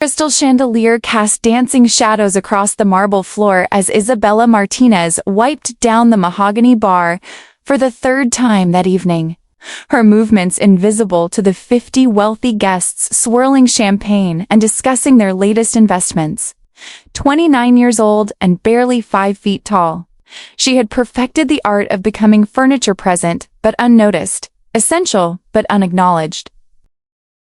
Crystal chandelier cast dancing shadows across the marble floor as Isabella Martinez wiped down the mahogany bar for the third time that evening, her movements invisible to the 50 wealthy guests swirling champagne and discussing their latest investments. 29 years old and barely 5 feet tall, she had perfected the art of becoming furniture present but unnoticed, essential but unacknowledged.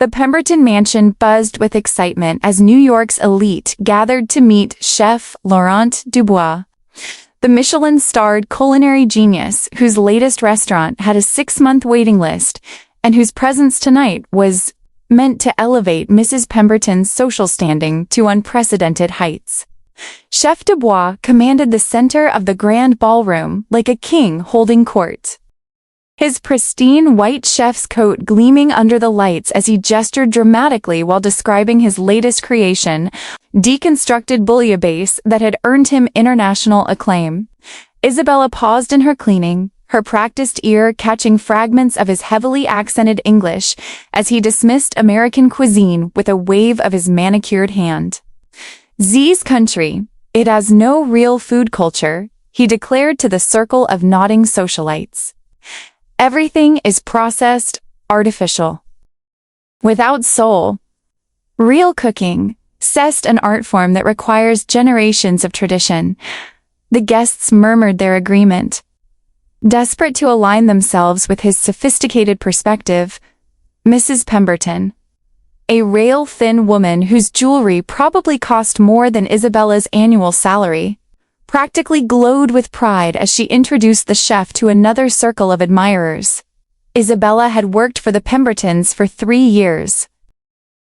The Pemberton mansion buzzed with excitement as New York's elite gathered to meet Chef Laurent Dubois, the Michelin-starred culinary genius whose latest restaurant had a 6-month waiting list and whose presence tonight was meant to elevate Mrs. Pemberton's social standing to unprecedented heights. Chef Dubois commanded the center of the grand ballroom like a king holding court, his pristine white chef's coat gleaming under the lights as he gestured dramatically while describing his latest creation, deconstructed bouillabaisse that had earned him international acclaim. Isabella paused in her cleaning, her practiced ear catching fragments of his heavily accented English as he dismissed American cuisine with a wave of his manicured hand. Z's country, it has no real food culture, he declared to the circle of nodding socialites. Everything is processed, artificial. Without soul. Real cooking, cessed an art form that requires generations of tradition. The guests murmured their agreement. Desperate to align themselves with his sophisticated perspective, Mrs. Pemberton, a rail-thin woman whose jewelry probably cost more than Isabella's annual salary, practically glowed with pride as she introduced the chef to another circle of admirers. Isabella had worked for the Pembertons for 3 years,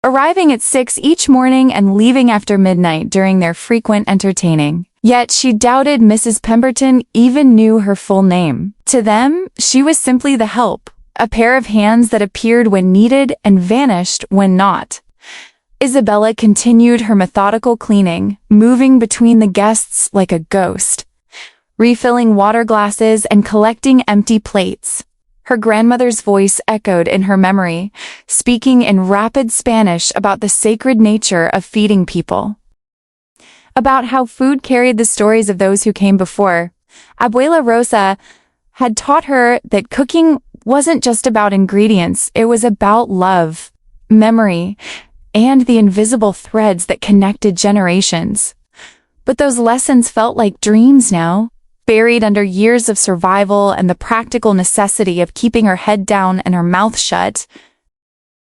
arriving at 6 each morning and leaving after midnight during their frequent entertaining. Yet she doubted Mrs. Pemberton even knew her full name. To them, she was simply the help, a pair of hands that appeared when needed and vanished when not. Isabella continued her methodical cleaning, moving between the guests like a ghost, refilling water glasses and collecting empty plates. Her grandmother's voice echoed in her memory, speaking in rapid Spanish about the sacred nature of feeding people, about how food carried the stories of those who came before. Abuela Rosa had taught her that cooking wasn't just about ingredients, it was about love, memory, and the invisible threads that connected generations. But those lessons felt like dreams now, buried under years of survival and the practical necessity of keeping her head down and her mouth shut.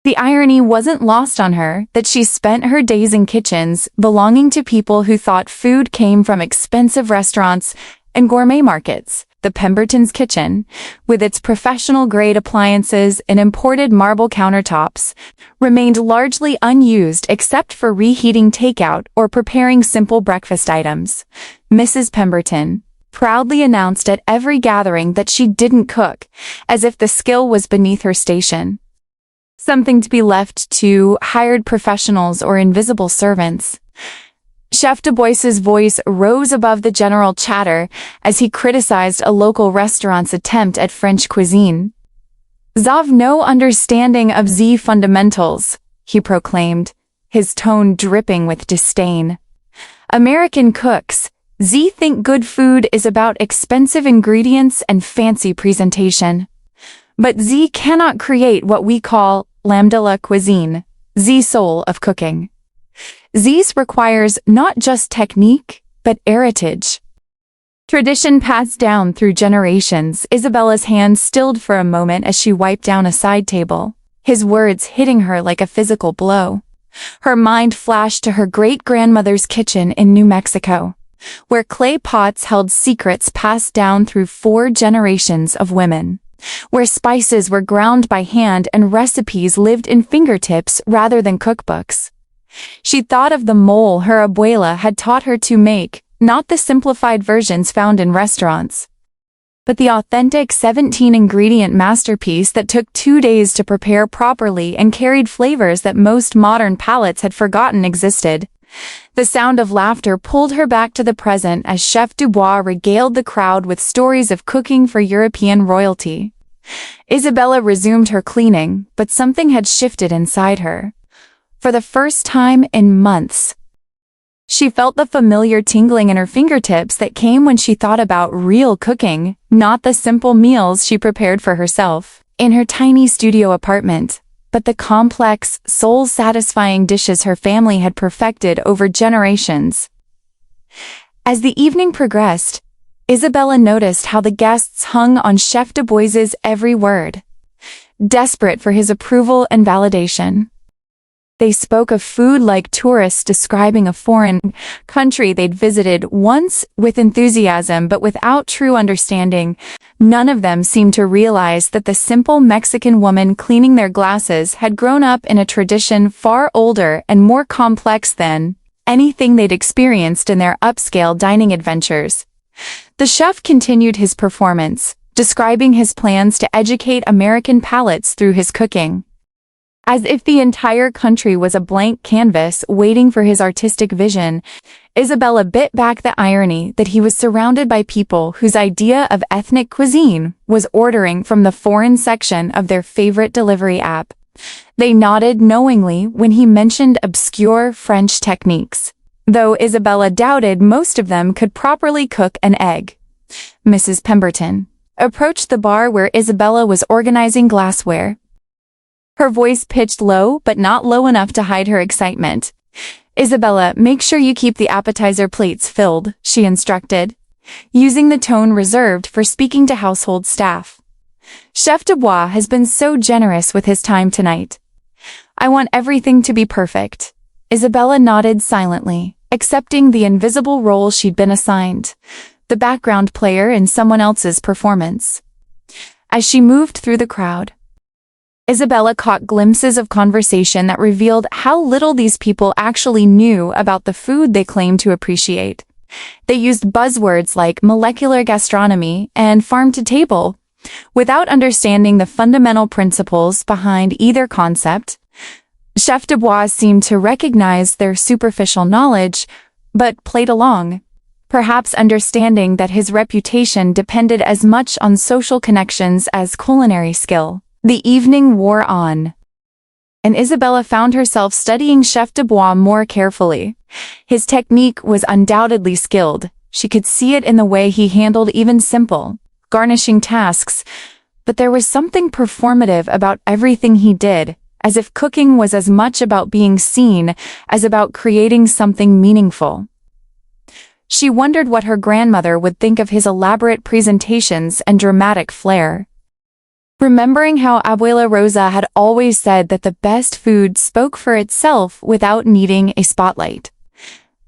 The irony wasn't lost on her that she spent her days in kitchens belonging to people who thought food came from expensive restaurants and gourmet markets. The Pemberton's kitchen, with its professional-grade appliances and imported marble countertops, remained largely unused except for reheating takeout or preparing simple breakfast items. Mrs. Pemberton proudly announced at every gathering that she didn't cook, as if the skill was beneath her station, something to be left to hired professionals or invisible servants. Chef Dubois's voice rose above the general chatter as he criticized a local restaurant's attempt at French cuisine. "J'ave no understanding of Z fundamentals," he proclaimed, his tone dripping with disdain. "American cooks, Z think good food is about expensive ingredients and fancy presentation. But Z cannot create what we call l'âme de la cuisine, Z soul of cooking. Z's requires not just technique, but heritage. Tradition passed down through generations." Isabella's hand stilled for a moment as she wiped down a side table, his words hitting her like a physical blow. Her mind flashed to her great-grandmother's kitchen in New Mexico, where clay pots held secrets passed down through 4 generations of women, where spices were ground by hand and recipes lived in fingertips rather than cookbooks. She thought of the mole her abuela had taught her to make, not the simplified versions found in restaurants, but the authentic 17-ingredient masterpiece that took 2 days to prepare properly and carried flavors that most modern palates had forgotten existed. The sound of laughter pulled her back to the present as Chef Dubois regaled the crowd with stories of cooking for European royalty. Isabella resumed her cleaning, but something had shifted inside her. For the first time in months, she felt the familiar tingling in her fingertips that came when she thought about real cooking, not the simple meals she prepared for herself in her tiny studio apartment, but the complex, soul-satisfying dishes her family had perfected over generations. As the evening progressed, Isabella noticed how the guests hung on Chef Du Bois's every word, desperate for his approval and validation. They spoke of food like tourists describing a foreign country they'd visited once, with enthusiasm but without true understanding. None of them seemed to realize that the simple Mexican woman cleaning their glasses had grown up in a tradition far older and more complex than anything they'd experienced in their upscale dining adventures. The chef continued his performance, describing his plans to educate American palates through his cooking. As if the entire country was a blank canvas waiting for his artistic vision, Isabella bit back the irony that he was surrounded by people whose idea of ethnic cuisine was ordering from the foreign section of their favorite delivery app. They nodded knowingly when he mentioned obscure French techniques, though Isabella doubted most of them could properly cook an egg. Mrs. Pemberton approached the bar where Isabella was organizing glassware. Her voice pitched low but not low enough to hide her excitement. "Isabella, make sure you keep the appetizer plates filled," she instructed, using the tone reserved for speaking to household staff. "Chef Du Bois has been so generous with his time tonight. I want everything to be perfect." Isabella nodded silently, accepting the invisible role she'd been assigned, the background player in someone else's performance. As she moved through the crowd, Isabella caught glimpses of conversation that revealed how little these people actually knew about the food they claimed to appreciate. They used buzzwords like molecular gastronomy and farm-to-table, without understanding the fundamental principles behind either concept. Chef Du Bois seemed to recognize their superficial knowledge, but played along, perhaps understanding that his reputation depended as much on social connections as culinary skill. The evening wore on, and Isabella found herself studying Chef Du Bois more carefully. His technique was undoubtedly skilled. She could see it in the way he handled even simple, garnishing tasks, but there was something performative about everything he did, as if cooking was as much about being seen as about creating something meaningful. She wondered what her grandmother would think of his elaborate presentations and dramatic flair. Remembering how Abuela Rosa had always said that the best food spoke for itself without needing a spotlight.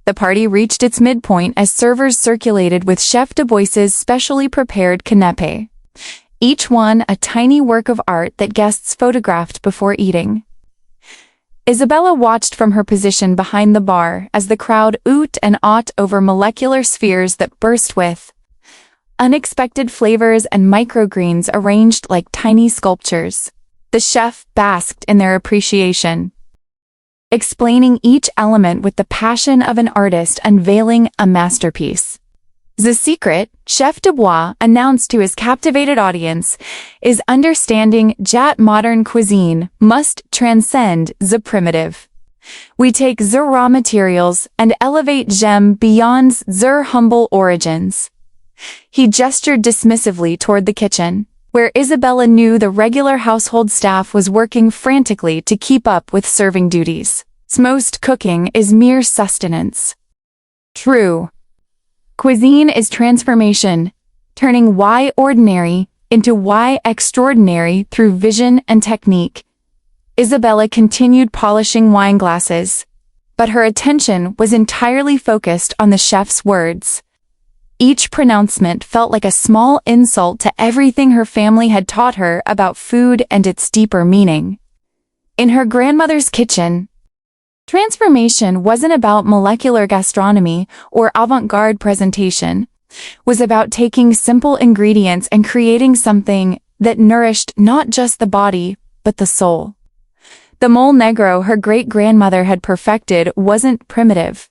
The party reached its midpoint as servers circulated with Chef Du Bois's specially prepared canapé, each one a tiny work of art that guests photographed before eating. Isabella watched from her position behind the bar as the crowd oot and awed over molecular spheres that burst with unexpected flavors and microgreens arranged like tiny sculptures. The chef basked in their appreciation, explaining each element with the passion of an artist unveiling a masterpiece. The secret, Chef Du Bois announced to his captivated audience, is understanding that modern cuisine must transcend the primitive. We take the raw materials and elevate them beyond their humble origins. He gestured dismissively toward the kitchen, where Isabella knew the regular household staff was working frantically to keep up with serving duties. Most cooking is mere sustenance. True. Cuisine is transformation, turning why ordinary into why extraordinary through vision and technique. Isabella continued polishing wine glasses, but her attention was entirely focused on the chef's words. Each pronouncement felt like a small insult to everything her family had taught her about food and its deeper meaning. In her grandmother's kitchen, transformation wasn't about molecular gastronomy or avant-garde presentation. It was about taking simple ingredients and creating something that nourished not just the body, but the soul. The mole negro her great-grandmother had perfected wasn't primitive.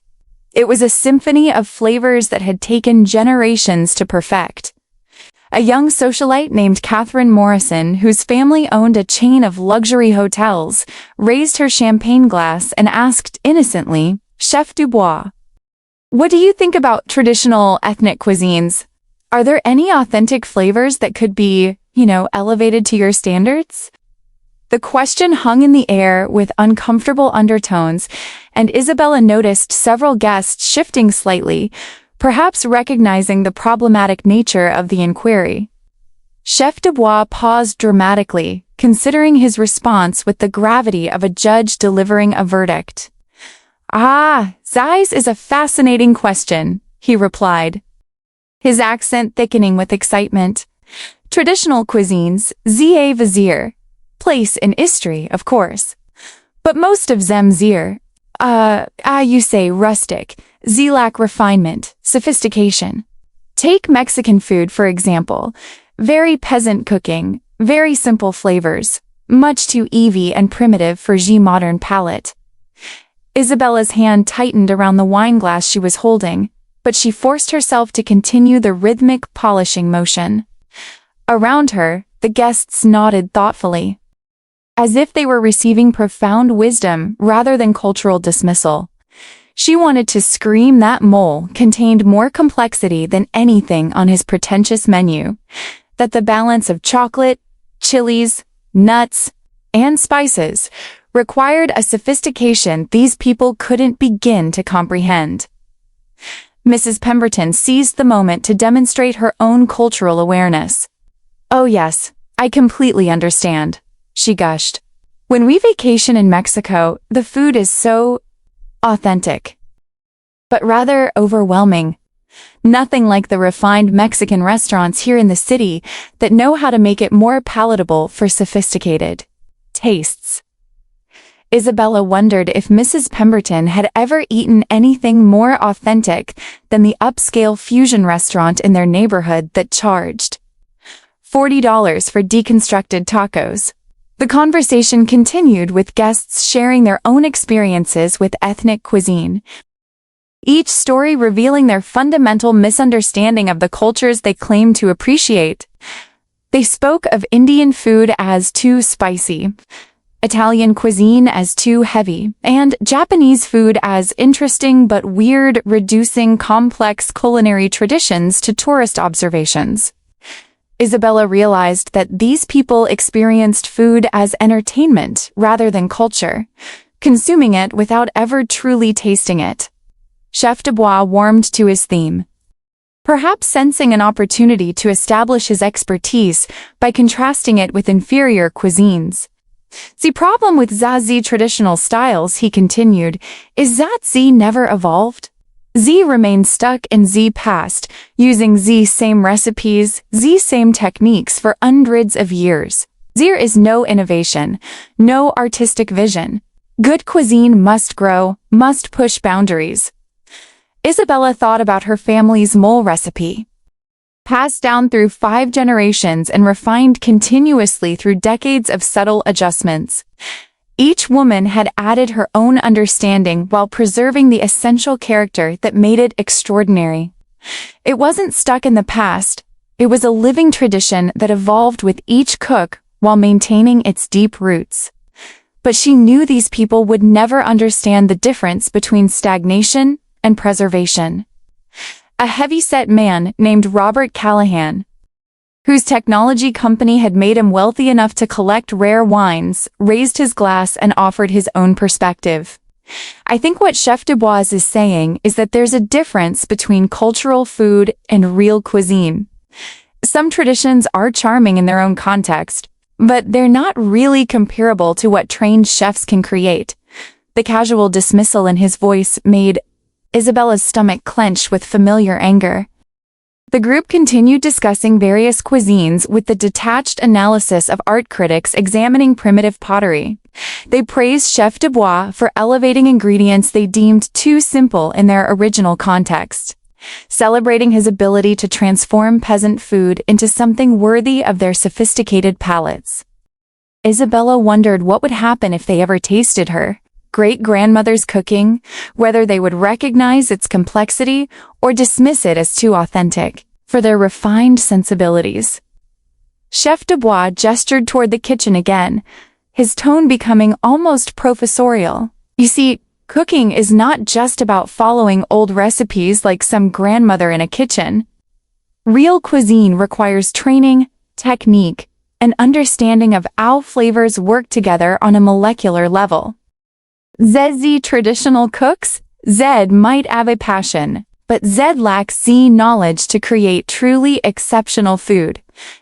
It was a symphony of flavors that had taken generations to perfect. A young socialite named Catherine Morrison, whose family owned a chain of luxury hotels, raised her champagne glass and asked innocently, "Chef Dubois, what do you think about traditional ethnic cuisines? Are there any authentic flavors that could be, elevated to your standards?" The question hung in the air with uncomfortable undertones, and Isabella noticed several guests shifting slightly, perhaps recognizing the problematic nature of the inquiry. Chef Dubois paused dramatically, considering his response with the gravity of a judge delivering a verdict. "Ah, Zeiss is a fascinating question," he replied, his accent thickening with excitement. "Traditional cuisines, za vizier. Place in history, of course. But most of them zir. You say rustic, lack refinement, sophistication. Take Mexican food, for example. Very peasant cooking, very simple flavors, much too easy and primitive for the modern palate." Isabella's hand tightened around the wine glass she was holding, but she forced herself to continue the rhythmic polishing motion. Around her, the guests nodded thoughtfully, as if they were receiving profound wisdom rather than cultural dismissal. She wanted to scream that mole contained more complexity than anything on his pretentious menu, that the balance of chocolate, chilies, nuts, and spices required a sophistication these people couldn't begin to comprehend. Mrs. Pemberton seized the moment to demonstrate her own cultural awareness. "Oh yes, I completely understand," she gushed. "When we vacation in Mexico, the food is so authentic, but rather overwhelming. Nothing like the refined Mexican restaurants here in the city that know how to make it more palatable for sophisticated tastes." Isabella wondered if Mrs. Pemberton had ever eaten anything more authentic than the upscale fusion restaurant in their neighborhood that charged $40 for deconstructed tacos. The conversation continued with guests sharing their own experiences with ethnic cuisine, each story revealing their fundamental misunderstanding of the cultures they claim to appreciate. They spoke of Indian food as too spicy, Italian cuisine as too heavy, and Japanese food as interesting but weird, reducing complex culinary traditions to tourist observations. Isabella realized that these people experienced food as entertainment rather than culture, consuming it without ever truly tasting it. Chef Dubois warmed to his theme, perhaps sensing an opportunity to establish his expertise by contrasting it with inferior cuisines. "The problem with Zazi traditional styles," he continued, "is that Z never evolved. Z remained stuck in Z past, using Z same recipes, Z same techniques for hundreds of years. There is no innovation, no artistic vision. Good cuisine must grow, must push boundaries." Isabella thought about her family's mole recipe, passed down through 5 generations and refined continuously through decades of subtle adjustments. Each woman had added her own understanding while preserving the essential character that made it extraordinary. It wasn't stuck in the past, it was a living tradition that evolved with each cook while maintaining its deep roots. But she knew these people would never understand the difference between stagnation and preservation. A heavy-set man named Robert Callahan, whose technology company had made him wealthy enough to collect rare wines, raised his glass and offered his own perspective. "I think what Chef Dubois is saying is that there's a difference between cultural food and real cuisine. Some traditions are charming in their own context, but they're not really comparable to what trained chefs can create." The casual dismissal in his voice made Isabella's stomach clench with familiar anger. The group continued discussing various cuisines with the detached analysis of art critics examining primitive pottery. They praised Chef Dubois for elevating ingredients they deemed too simple in their original context, celebrating his ability to transform peasant food into something worthy of their sophisticated palates. Isabella wondered what would happen if they ever tasted her great-grandmother's cooking, whether they would recognize its complexity or dismiss it as too authentic. for their refined sensibilities. Chef Dubois gestured toward the kitchen again, his tone becoming almost professorial. You see, cooking is not just about following old recipes like some grandmother in a kitchen. Real cuisine requires training, technique, and understanding of how flavors work together on a molecular level. Zed's traditional cooks, Zed might have a passion, but Zed lacks Z knowledge to create truly exceptional food.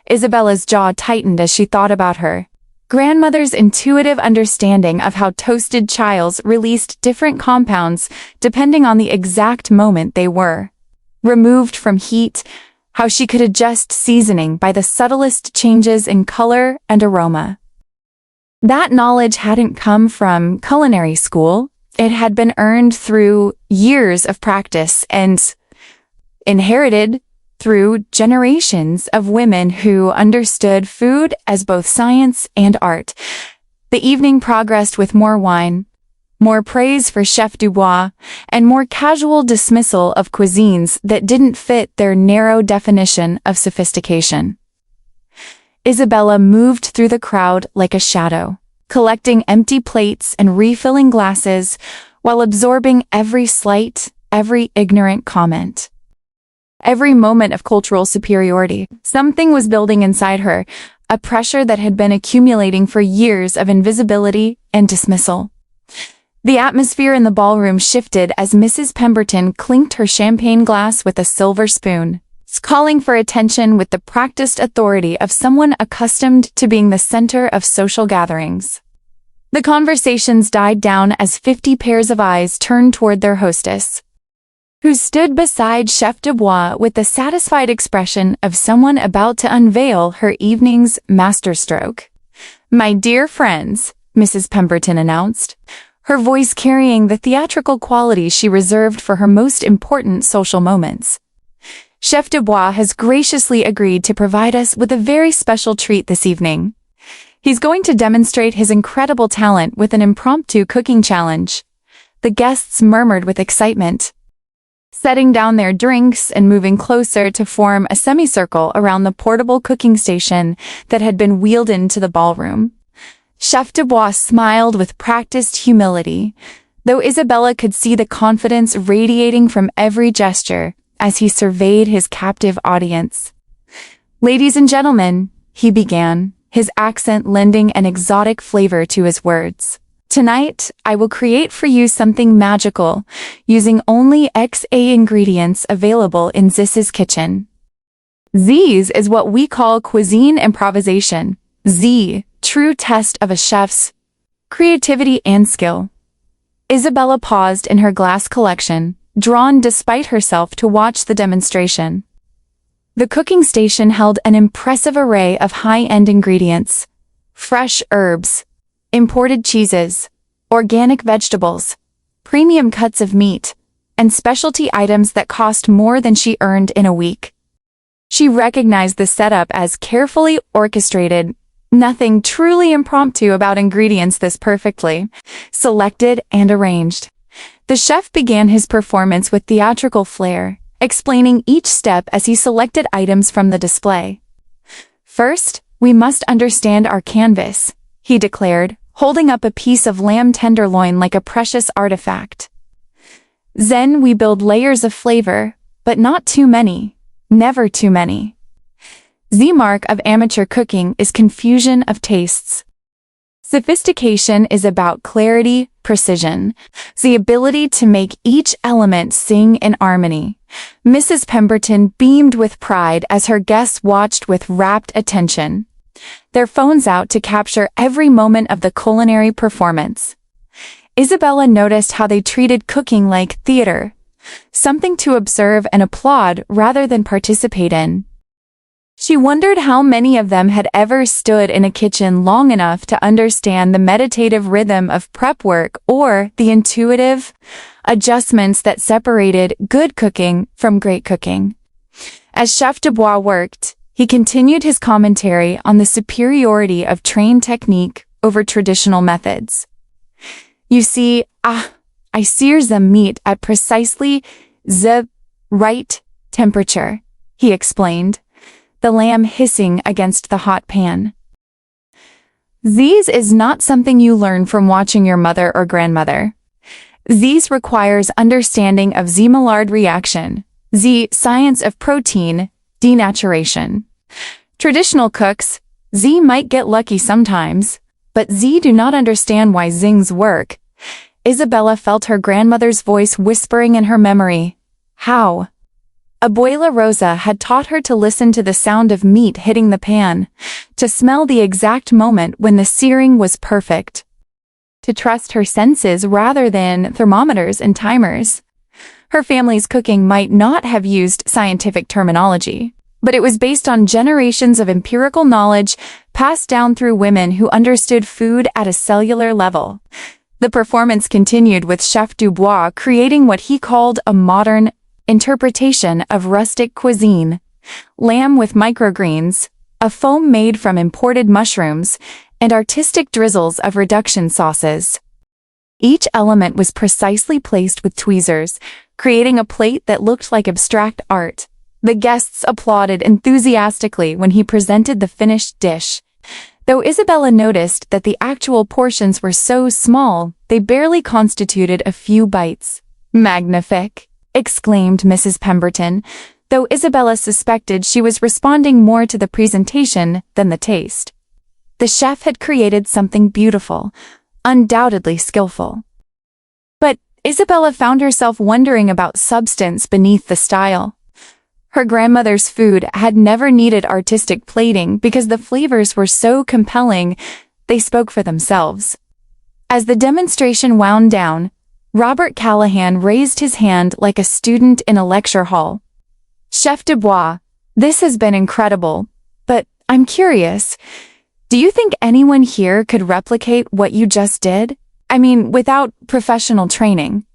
Isabella's jaw tightened as she thought about her grandmother's intuitive understanding of how toasted chiles released different compounds depending on the exact moment they were removed from heat, how she could adjust seasoning by the subtlest changes in color and aroma. That knowledge hadn't come from culinary school. It had been earned through years of practice and inherited through generations of women who understood food as both science and art. The evening progressed with more wine, more praise for Chef Dubois, and more casual dismissal of cuisines that didn't fit their narrow definition of sophistication. Isabella moved through the crowd like a shadow, collecting empty plates and refilling glasses while absorbing every slight, every ignorant comment. Every moment of cultural superiority. Something was building inside her, a pressure that had been accumulating for years of invisibility and dismissal. The atmosphere in the ballroom shifted as Mrs. Pemberton clinked her champagne glass with a silver spoon, calling for attention with the practiced authority of someone accustomed to being the center of social gatherings. The conversations died down as 50 pairs of eyes turned toward their hostess, who stood beside Chef Dubois with the satisfied expression of someone about to unveil her evening's masterstroke. "My dear friends," Mrs. Pemberton announced, her voice carrying the theatrical quality she reserved for her most important social moments. "Chef Dubois has graciously agreed to provide us with a very special treat this evening. He's going to demonstrate his incredible talent with an impromptu cooking challenge." The guests murmured with excitement, setting down their drinks and moving closer to form a semicircle around the portable cooking station that had been wheeled into the ballroom. Chef Dubois smiled with practiced humility, though Isabella could see the confidence radiating from every gesture as he surveyed his captive audience. "Ladies and gentlemen," he began, his accent lending an exotic flavor to his words. "Tonight, I will create for you something magical, using only XA ingredients available in Z's kitchen. Z's is what we call cuisine improvisation. Z, true test of a chef's creativity and skill." Isabella paused in her glass collection, drawn despite herself to watch the demonstration. The cooking station held an impressive array of high-end ingredients: fresh herbs, imported cheeses, organic vegetables, premium cuts of meat, and specialty items that cost more than she earned in a week. She recognized the setup as carefully orchestrated, nothing truly impromptu about ingredients this perfectly selected and arranged. The chef began his performance with theatrical flair, explaining each step as he selected items from the display. "First, we must understand our canvas," he declared, holding up a piece of lamb tenderloin like a precious artifact. "Then we build layers of flavor, but not too many, never too many. The mark of amateur cooking is confusion of tastes. Sophistication is about clarity, precision, the ability to make each element sing in harmony." Mrs. Pemberton beamed with pride as her guests watched with rapt attention, their phones out to capture every moment of the culinary performance. Isabella noticed how they treated cooking like theater, something to observe and applaud rather than participate in. She wondered how many of them had ever stood in a kitchen long enough to understand the meditative rhythm of prep work or the intuitive adjustments that separated good cooking from great cooking. As Chef Dubois worked, he continued his commentary on the superiority of trained technique over traditional methods. "You see, I sear the meat at precisely the right temperature," he explained, the lamb hissing against the hot pan. These is not something you learn from watching your mother or grandmother. These requires understanding of the Maillard reaction, the science of protein denaturation. Traditional cooks, they might get lucky sometimes, but they do not understand why zings work. Isabella felt her grandmother's voice whispering in her memory. How? Abuela Rosa had taught her to listen to the sound of meat hitting the pan, to smell the exact moment when the searing was perfect, to trust her senses rather than thermometers and timers. Her family's cooking might not have used scientific terminology, but it was based on generations of empirical knowledge passed down through women who understood food at a cellular level. The performance continued with Chef Dubois creating what he called a modern interpretation of rustic cuisine: lamb with microgreens, a foam made from imported mushrooms, and artistic drizzles of reduction sauces. Each element was precisely placed with tweezers, creating a plate that looked like abstract art. The guests applauded enthusiastically when he presented the finished dish. Though Isabella noticed that the actual portions were so small, they barely constituted a few bites. "Magnifique!" exclaimed Mrs. Pemberton, though Isabella suspected she was responding more to the presentation than the taste. The chef had created something beautiful, undoubtedly skillful. But Isabella found herself wondering about substance beneath the style. Her grandmother's food had never needed artistic plating because the flavors were so compelling, they spoke for themselves. As the demonstration wound down, Robert Callahan raised his hand like a student in a lecture hall. "Chef Dubois, this has been incredible, but I'm curious, do you think anyone here could replicate what you just did? I mean, without professional training.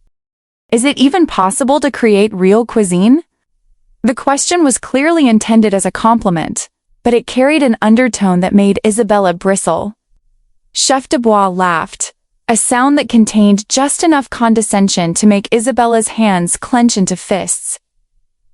Is it even possible to create real cuisine?" The question was clearly intended as a compliment, but it carried an undertone that made Isabella bristle. Chef Dubois laughed, a sound that contained just enough condescension to make Isabella's hands clench into fists.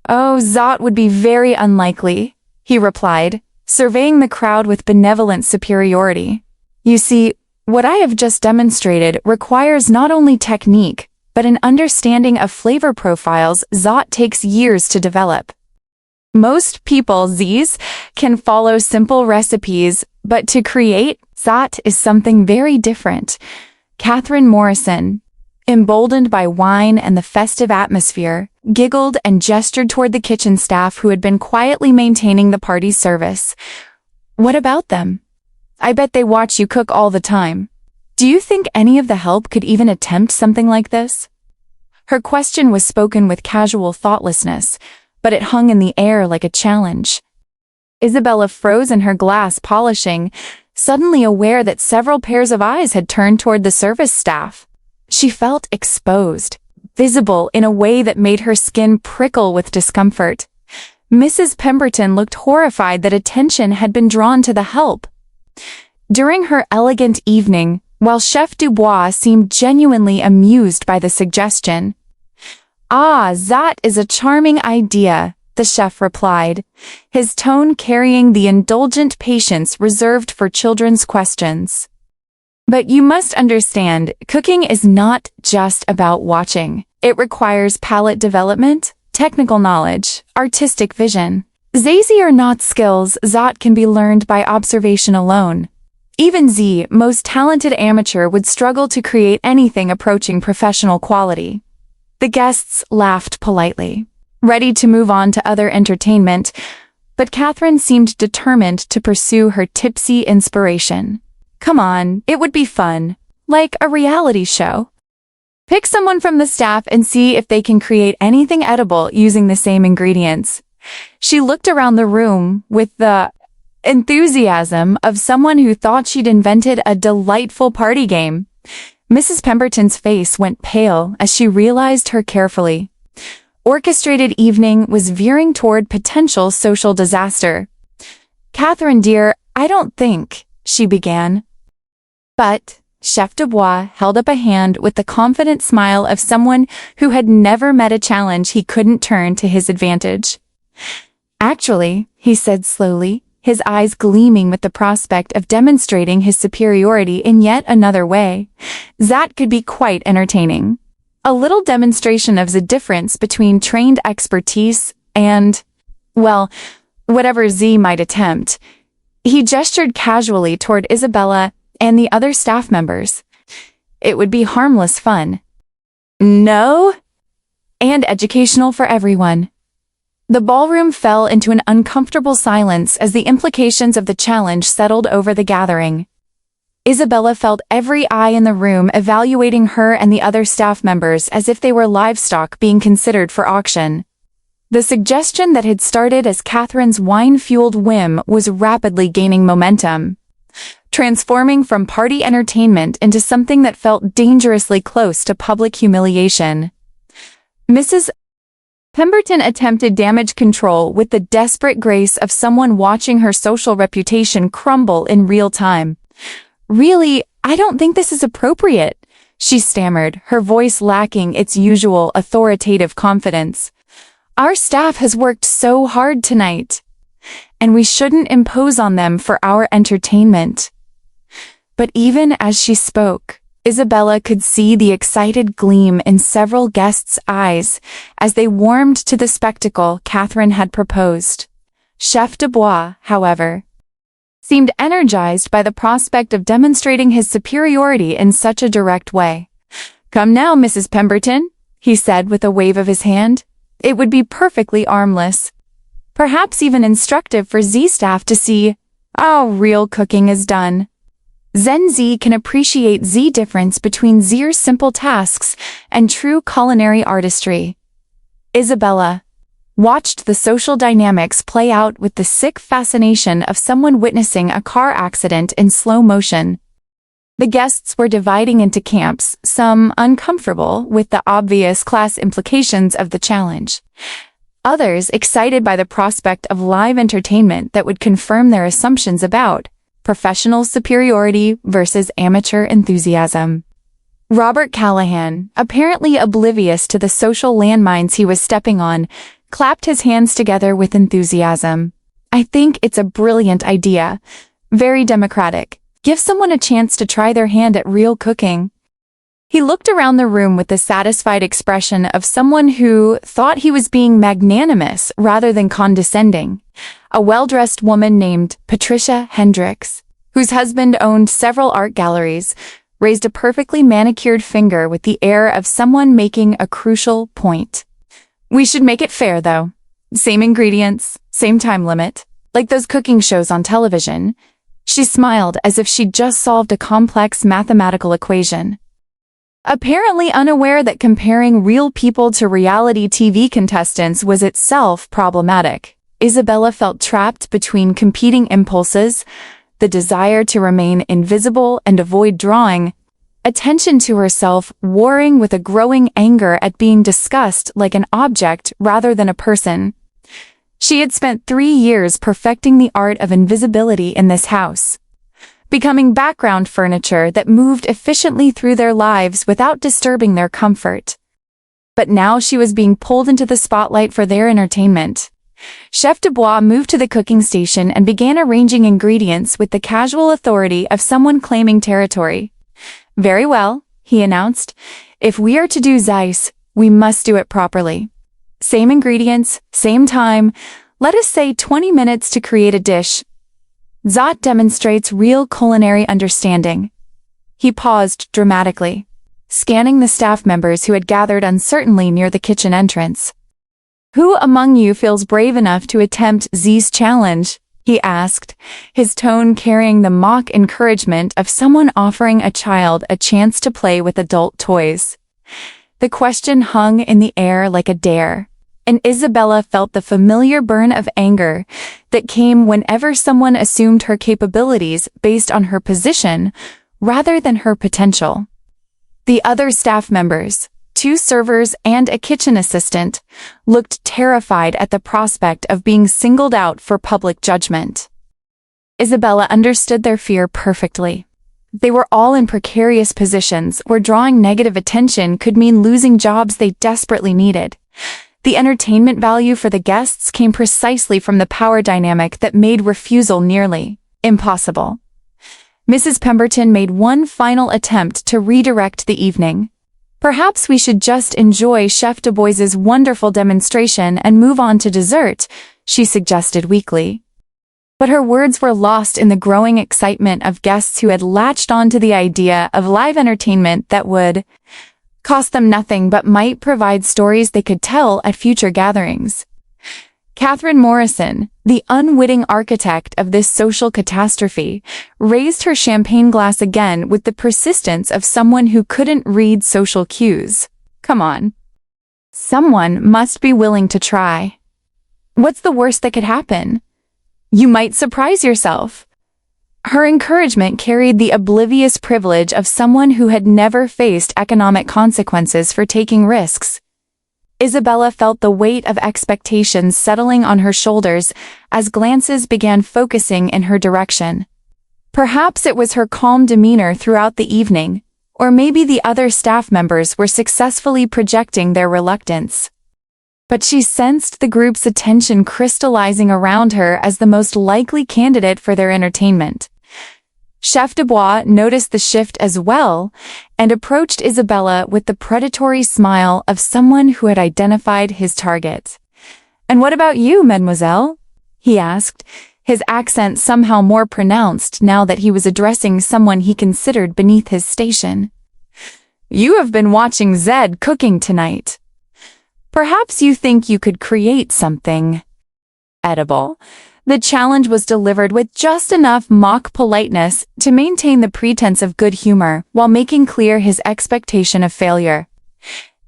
"Oh, that would be very unlikely," he replied, surveying the crowd with benevolent superiority. "You see, what I have just demonstrated requires not only technique, but an understanding of flavor profiles that takes years to develop. Most people these can follow simple recipes, but to create that is something very different." Catherine Morrison, emboldened by wine and the festive atmosphere, giggled and gestured toward the kitchen staff who had been quietly maintaining the party's service. "What about them? I bet they watch you cook all the time. Do you think any of the help could even attempt something like this?" Her question was spoken with casual thoughtlessness, but it hung in the air like a challenge. Isabella froze in her glass polishing, suddenly aware that several pairs of eyes had turned toward the service staff. She felt exposed, visible in a way that made her skin prickle with discomfort. Mrs. Pemberton looked horrified that attention had been drawn to the help. During her elegant evening, while Chef Dubois seemed genuinely amused by the suggestion. "Ah, that is a charming idea," the chef replied, his tone carrying the indulgent patience reserved for children's questions. "But you must understand, cooking is not just about watching. It requires palate development, technical knowledge, artistic vision. These are not skills that can be learned by observation alone. Even the most talented amateur would struggle to create anything approaching professional quality." The guests laughed politely, ready to move on to other entertainment, but Catherine seemed determined to pursue her tipsy inspiration. "Come on, it would be fun, like a reality show. Pick someone from the staff and see if they can create anything edible using the same ingredients." She looked around the room with the enthusiasm of someone who thought she'd invented a delightful party game. Mrs. Pemberton's face went pale as she realized her carefully orchestrated evening was veering toward potential social disaster. "Catherine dear, I don't think," she began. But Chef Dubois held up a hand with the confident smile of someone who had never met a challenge he couldn't turn to his advantage. Actually, he said slowly, his eyes gleaming with the prospect of demonstrating his superiority in yet another way, that could be quite entertaining. A little demonstration of the difference between trained expertise and, well, whatever Z might attempt. He gestured casually toward Isabella and the other staff members. It would be harmless fun. No? And educational for everyone. The ballroom fell into an uncomfortable silence as the implications of the challenge settled over the gathering. Isabella felt every eye in the room evaluating her and the other staff members as if they were livestock being considered for auction. The suggestion that had started as Catherine's wine-fueled whim was rapidly gaining momentum, transforming from party entertainment into something that felt dangerously close to public humiliation. Mrs. Pemberton attempted damage control with the desperate grace of someone watching her social reputation crumble in real time. "Really, I don't think this is appropriate," she stammered, her voice lacking its usual authoritative confidence. "Our staff has worked so hard tonight, and we shouldn't impose on them for our entertainment." But even as she spoke, Isabella could see the excited gleam in several guests' eyes as they warmed to the spectacle Catherine had proposed. Chef de Bois, however, seemed energized by the prospect of demonstrating his superiority in such a direct way. "Come now, Mrs. Pemberton," he said with a wave of his hand. "It would be perfectly harmless. Perhaps even instructive for Z staff to see how real cooking is done. Then Z can appreciate Z difference between Z's simple tasks and true culinary artistry." Isabella watched the social dynamics play out with the sick fascination of someone witnessing a car accident in slow motion. The guests were dividing into camps, some uncomfortable with the obvious class implications of the challenge, others excited by the prospect of live entertainment that would confirm their assumptions about professional superiority versus amateur enthusiasm. Robert Callahan, apparently oblivious to the social landmines he was stepping on, clapped his hands together with enthusiasm. "I think it's a brilliant idea. Very democratic. Give someone a chance to try their hand at real cooking." He looked around the room with the satisfied expression of someone who thought he was being magnanimous rather than condescending. A well-dressed woman named Patricia Hendricks, whose husband owned several art galleries, raised a perfectly manicured finger with the air of someone making a crucial point. "We should make it fair, though. Same ingredients, same time limit, like those cooking shows on television." She smiled as if she'd just solved a complex mathematical equation. Apparently unaware that comparing real people to reality TV contestants was itself problematic, Isabella felt trapped between competing impulses, the desire to remain invisible and avoid drawing attention to herself, warring with a growing anger at being discussed like an object rather than a person. She had spent 3 years perfecting the art of invisibility in this house, becoming background furniture that moved efficiently through their lives without disturbing their comfort. But now she was being pulled into the spotlight for their entertainment. Chef de Bois moved to the cooking station and began arranging ingredients with the casual authority of someone claiming territory. "Very well," he announced. "If we are to do Zeiss, we must do it properly. Same ingredients, same time. Let us say 20 minutes to create a dish. That demonstrates real culinary understanding." He paused dramatically, scanning the staff members who had gathered uncertainly near the kitchen entrance. "Who among you feels brave enough to attempt Z's challenge?" he asked, his tone carrying the mock encouragement of someone offering a child a chance to play with adult toys. The question hung in the air like a dare, and Isabella felt the familiar burn of anger that came whenever someone assumed her capabilities based on her position rather than her potential. The other staff members, 2 servers and a kitchen assistant, looked terrified at the prospect of being singled out for public judgment. Isabella understood their fear perfectly. They were all in precarious positions where drawing negative attention could mean losing jobs they desperately needed. The entertainment value for the guests came precisely from the power dynamic that made refusal nearly impossible. Mrs. Pemberton made one final attempt to redirect the evening. "Perhaps we should just enjoy Chef Du Bois's wonderful demonstration and move on to dessert," she suggested weakly. But her words were lost in the growing excitement of guests who had latched on to the idea of live entertainment that would cost them nothing but might provide stories they could tell at future gatherings. Catherine Morrison, the unwitting architect of this social catastrophe, raised her champagne glass again with the persistence of someone who couldn't read social cues. "Come on. Someone must be willing to try. What's the worst that could happen? You might surprise yourself." Her encouragement carried the oblivious privilege of someone who had never faced economic consequences for taking risks. Isabella felt the weight of expectations settling on her shoulders as glances began focusing in her direction. Perhaps it was her calm demeanor throughout the evening, or maybe the other staff members were successfully projecting their reluctance. But she sensed the group's attention crystallizing around her as the most likely candidate for their entertainment. Chef Dubois noticed the shift as well and approached Isabella with the predatory smile of someone who had identified his target. "And what about you, mademoiselle?" he asked, his accent somehow more pronounced now that he was addressing someone he considered beneath his station. "You have been watching Zed cooking tonight. Perhaps you think you could create something edible." The challenge was delivered with just enough mock politeness to maintain the pretense of good humor while making clear his expectation of failure.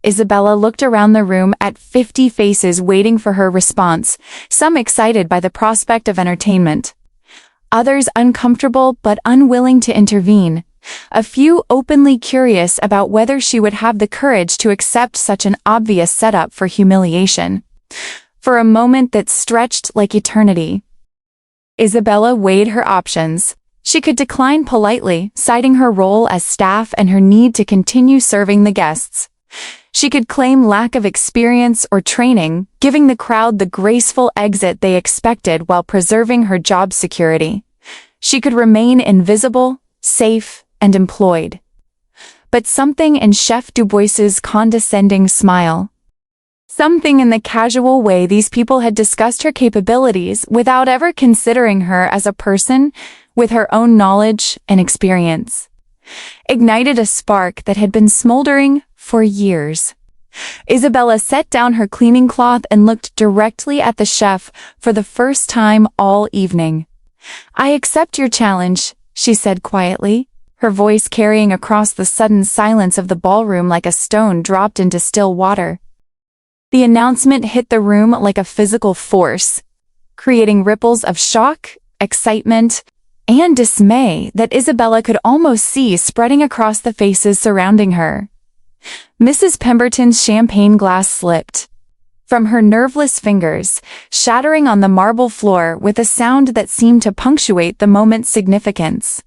Isabella looked around the room at 50 faces waiting for her response, some excited by the prospect of entertainment, others uncomfortable but unwilling to intervene, a few openly curious about whether she would have the courage to accept such an obvious setup for humiliation. For a moment that stretched like eternity, Isabella weighed her options. She could decline politely, citing her role as staff and her need to continue serving the guests. She could claim lack of experience or training, giving the crowd the graceful exit they expected while preserving her job security. She could remain invisible, safe, and employed. But something in Chef Dubois's condescending smile, something in the casual way these people had discussed her capabilities without ever considering her as a person with her own knowledge and experience, ignited a spark that had been smoldering for years. Isabella set down her cleaning cloth and looked directly at the chef for the first time all evening. "I accept your challenge," she said quietly, her voice carrying across the sudden silence of the ballroom like a stone dropped into still water. The announcement hit the room like a physical force, creating ripples of shock, excitement, and dismay that Isabella could almost see spreading across the faces surrounding her. Mrs. Pemberton's champagne glass slipped from her nerveless fingers, shattering on the marble floor with a sound that seemed to punctuate the moment's significance.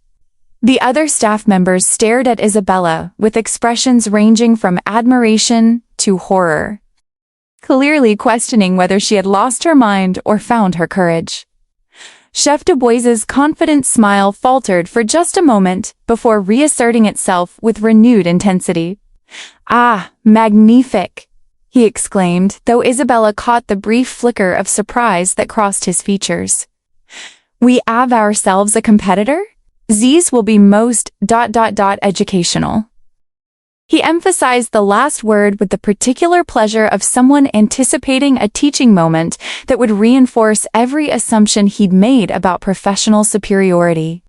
The other staff members stared at Isabella with expressions ranging from admiration to horror, clearly questioning whether she had lost her mind or found her courage. Chef Dubois's confident smile faltered for just a moment before reasserting itself with renewed intensity. "Ah, magnifique!" he exclaimed, though Isabella caught the brief flicker of surprise that crossed his features. "We have ourselves a competitor? These will be most educational." He emphasized the last word with the particular pleasure of someone anticipating a teaching moment that would reinforce every assumption he'd made about professional superiority.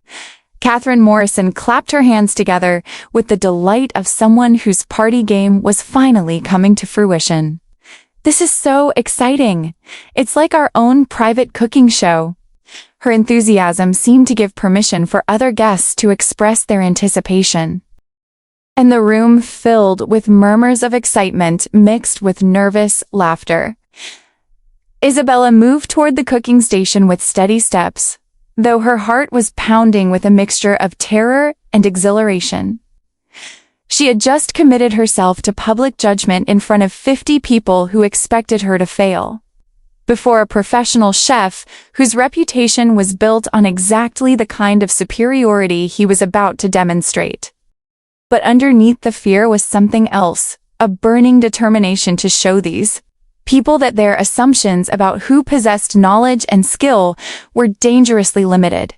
Catherine Morrison clapped her hands together with the delight of someone whose party game was finally coming to fruition. "This is so exciting. It's like our own private cooking show." Her enthusiasm seemed to give permission for other guests to express their anticipation, and the room filled with murmurs of excitement mixed with nervous laughter. Isabella moved toward the cooking station with steady steps, though her heart was pounding with a mixture of terror and exhilaration. She had just committed herself to public judgment in front of 50 people who expected her to fail. Before a professional chef whose reputation was built on exactly the kind of superiority he was about to demonstrate. But underneath the fear was something else, a burning determination to show these people that their assumptions about who possessed knowledge and skill were dangerously limited.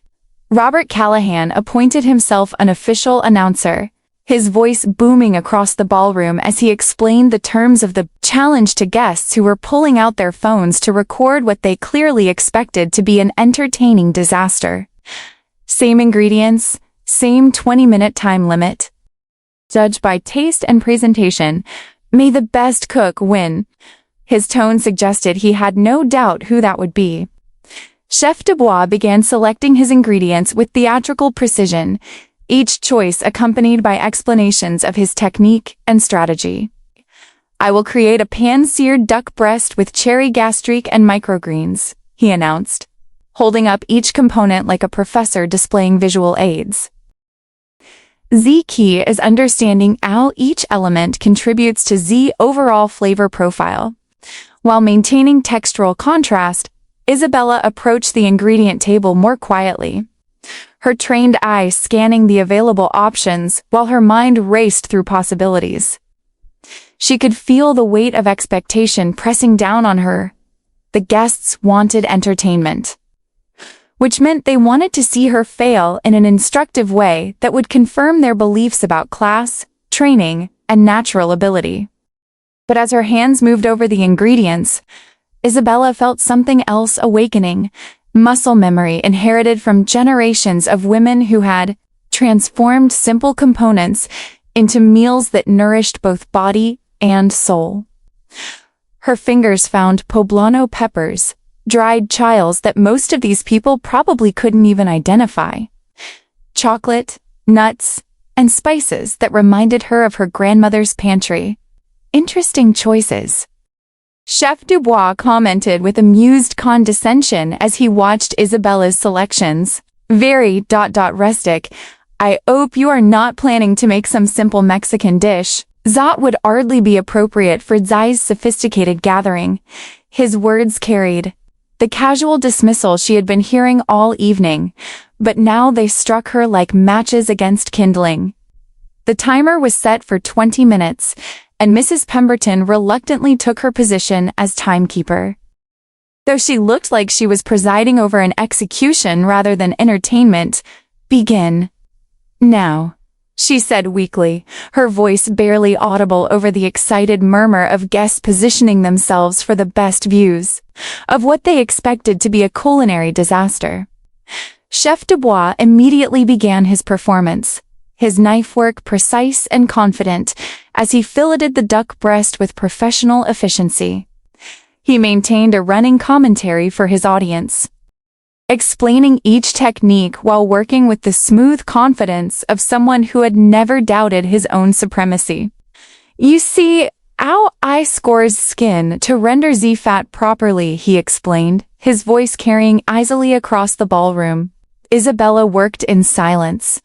Robert Callahan appointed himself an official announcer, his voice booming across the ballroom as he explained the terms of the challenge to guests who were pulling out their phones to record what they clearly expected to be an entertaining disaster. Same ingredients, same 20-minute time limit. Judged by taste and presentation, may the best cook win. His tone suggested he had no doubt who that would be. Chef Dubois began selecting his ingredients with theatrical precision, each choice accompanied by explanations of his technique and strategy. "I will create a pan-seared duck breast with cherry gastrique and microgreens," he announced, holding up each component like a professor displaying visual aids. The key is understanding how each element contributes to the overall flavor profile. While maintaining textural contrast, Isabella approached the ingredient table more quietly, her trained eyes scanning the available options while her mind raced through possibilities. She could feel the weight of expectation pressing down on her. The guests wanted entertainment, which meant they wanted to see her fail in an instructive way that would confirm their beliefs about class, training, and natural ability. But as her hands moved over the ingredients, Isabella felt something else awakening, muscle memory inherited from generations of women who had transformed simple components into meals that nourished both body and soul. Her fingers found poblano peppers, dried chiles that most of these people probably couldn't even identify, chocolate, nuts, and spices that reminded her of her grandmother's pantry. Interesting choices. Chef Dubois commented with amused condescension as he watched Isabella's selections. Very rustic. "I hope you are not planning to make some simple Mexican dish. That would hardly be appropriate for Zai's sophisticated gathering." His words carried the casual dismissal she had been hearing all evening, but now they struck her like matches against kindling. The timer was set for 20 minutes, and Mrs. Pemberton reluctantly took her position as timekeeper. Though she looked like she was presiding over an execution rather than entertainment, "Begin now," she said weakly, her voice barely audible over the excited murmur of guests positioning themselves for the best views of what they expected to be a culinary disaster. Chef Dubois immediately began his performance, his knife work precise and confident, as he filleted the duck breast with professional efficiency. He maintained a running commentary for his audience, explaining each technique while working with the smooth confidence of someone who had never doubted his own supremacy. "You see, how I scores skin to render the fat properly," he explained, his voice carrying easily across the ballroom. Isabella worked in silence,